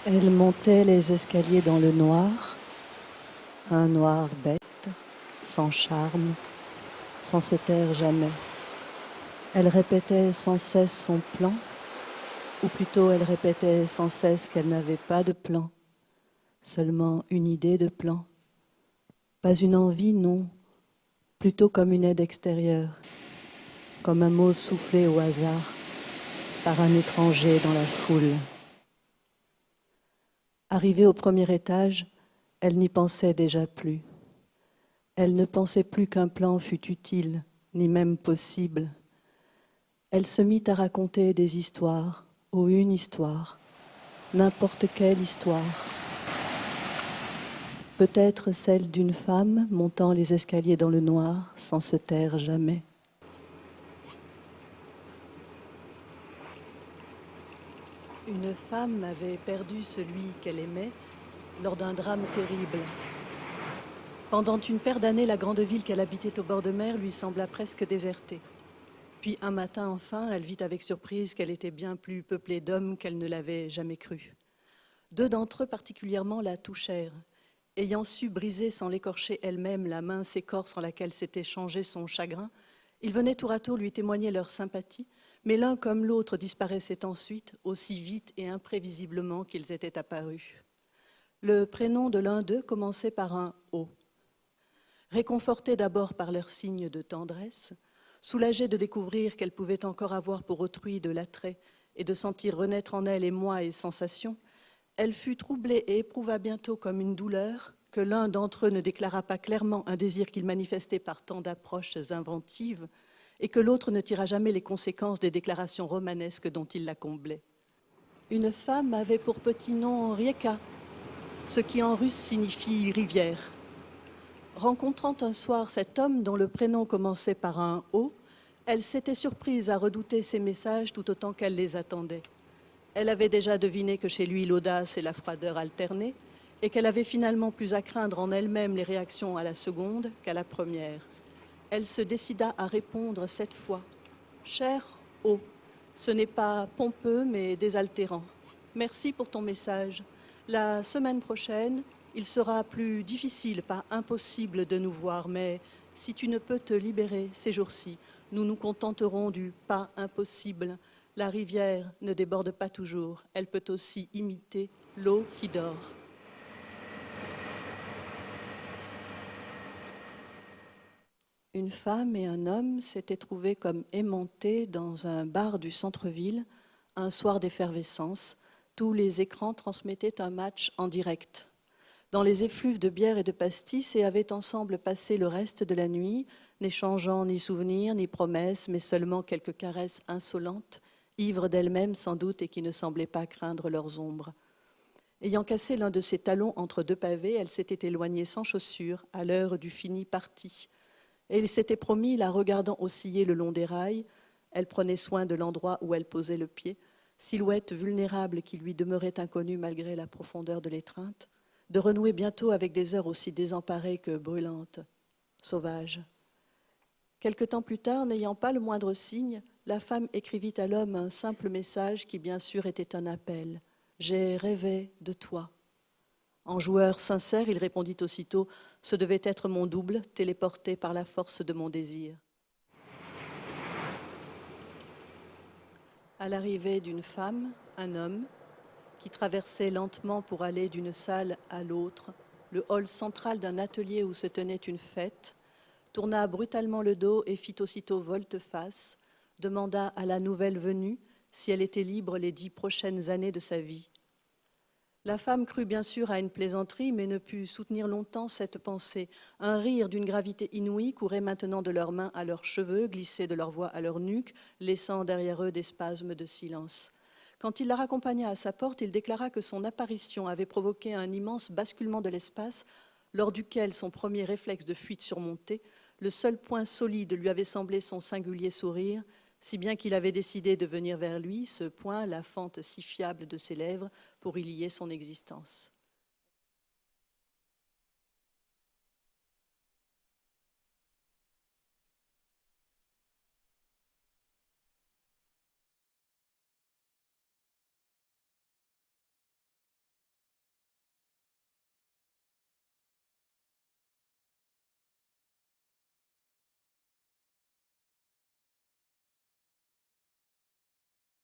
Elle montait les escaliers dans le noir, un noir bête, sans charme, sans se taire jamais. Elle répétait sans cesse son plan, ou plutôt elle répétait sans cesse qu'elle n'avait pas de plan, seulement une idée de plan. Pas une envie, non, plutôt comme une aide extérieure, comme un mot soufflé au hasard par un étranger dans la foule. Arrivée au premier étage, elle n'y pensait déjà plus. Elle ne pensait plus qu'un plan fût utile, ni même possible. Elle se mit à raconter des histoires, ou une histoire, n'importe quelle histoire. Peut-être celle d'une femme montant les escaliers dans le noir sans se taire jamais. Une femme avait perdu celui qu'elle aimait lors d'un drame terrible. Pendant une paire d'années, la grande ville qu'elle habitait au bord de mer lui sembla presque désertée. Puis un matin, enfin, elle vit avec surprise qu'elle était bien plus peuplée d'hommes qu'elle ne l'avait jamais cru. Deux d'entre eux particulièrement la touchèrent. Ayant su briser sans l'écorcher elle-même la mince écorce en laquelle s'était changé son chagrin, ils venaient tour à tour lui témoigner leur sympathie, mais l'un comme l'autre disparaissait ensuite, aussi vite et imprévisiblement qu'ils étaient apparus. Le prénom de l'un d'eux commençait par un « O ». Réconfortés d'abord par leurs signes de tendresse, soulagés de découvrir qu'elle pouvait encore avoir pour autrui de l'attrait et de sentir renaître en elle émoi et sensation, elle fut troublée et éprouva bientôt comme une douleur que l'un d'entre eux ne déclara pas clairement un désir qu'il manifestait par tant d'approches inventives et que l'autre ne tira jamais les conséquences des déclarations romanesques dont il la comblait. Une femme avait pour petit nom Rieka, ce qui en russe signifie rivière. Rencontrant un soir cet homme dont le prénom commençait par un « O », elle s'était surprise à redouter ses messages tout autant qu'elle les attendait. Elle avait déjà deviné que chez lui l'audace et la froideur alternaient et qu'elle avait finalement plus à craindre en elle-même les réactions à la seconde qu'à la première. Elle se décida à répondre cette fois. « Cher O, ce n'est pas pompeux mais désaltérant. Merci pour ton message. La semaine prochaine, il sera plus difficile, pas impossible de nous voir, mais si tu ne peux te libérer ces jours-ci, nous nous contenterons du pas impossible. La rivière ne déborde pas toujours, elle peut aussi imiter l'eau qui dort. » Une femme et un homme s'étaient trouvés comme aimantés dans un bar du centre-ville, un soir d'effervescence. Tous les écrans transmettaient un match en direct. Dans les effluves de bière et de pastis, et avaient ensemble passé le reste de la nuit, n'échangeant ni souvenirs, ni promesses, mais seulement quelques caresses insolentes, ivres d'elles-mêmes sans doute et qui ne semblaient pas craindre leurs ombres. Ayant cassé l'un de ses talons entre deux pavés, elle s'était éloignée sans chaussures, à l'heure du fini parti. Et il s'était promis, la regardant osciller le long des rails, elle prenait soin de l'endroit où elle posait le pied, silhouette vulnérable qui lui demeurait inconnue malgré la profondeur de l'étreinte, de renouer bientôt avec des heures aussi désemparées que brûlantes, sauvages. Quelque temps plus tard, n'ayant pas le moindre signe, la femme écrivit à l'homme un simple message qui bien sûr était un appel. « J'ai rêvé de toi. » En joueur sincère, il répondit aussitôt « Ce devait être mon double, téléporté par la force de mon désir. » À l'arrivée d'une femme, un homme, qui traversait lentement pour aller d'une salle à l'autre, le hall central d'un atelier où se tenait une fête, tourna brutalement le dos et fit aussitôt volte-face, demanda à la nouvelle venue si elle était libre les 10 prochaines années de sa vie. La femme crut bien sûr à une plaisanterie, mais ne put soutenir longtemps cette pensée. Un rire d'une gravité inouïe courait maintenant de leurs mains à leurs cheveux, glissait de leur voix à leur nuque, laissant derrière eux des spasmes de silence. Quand il la raccompagna à sa porte, il déclara que son apparition avait provoqué un immense basculement de l'espace, lors duquel son premier réflexe de fuite surmonté, le seul point solide lui avait semblé son singulier sourire, si bien qu'il avait décidé de venir vers lui, ce point, la fente si fiable de ses lèvres, pour y lier son existence.